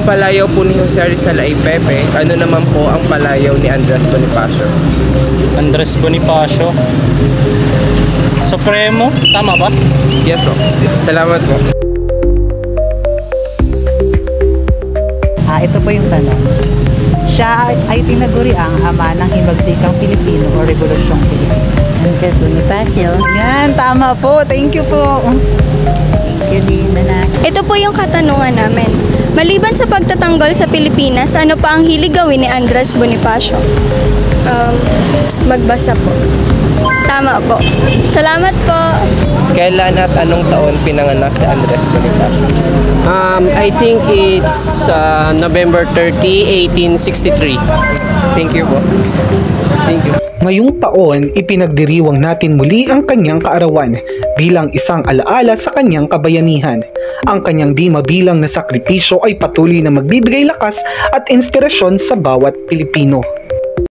palayaw po ni Jose Rizal ay Pepe, ano naman po ang palayaw ni Andres Bonifacio? Andres Bonifacio. Supremo, tama ba? Yes po. Salamat po. Ito po yung tanong. Siya ay tinaguri ang ama ng himagsikang Pilipino o Rebolusyong Pilipino. Andres Bonifacio. Yan, tama po. Thank you po. Thank you din, anak. Ito po yung katanungan namin. Maliban sa pagtatanggol sa Pilipinas, ano pa ang hilig gawin ni Andres Bonifacio? Magbasa po. Tama po. Salamat po. Kailan at anong taon pinanganak si Andres Bonifacio? I think it's November 30, 1863. Thank you po. Thank you. Ngayong taon, ipinagdiriwang natin muli ang kanyang kaarawan bilang isang alaala sa kanyang kabayanihan. Ang kanyang di mabilang na sakripisyo ay patuloy na magbibigay lakas at inspirasyon sa bawat Pilipino.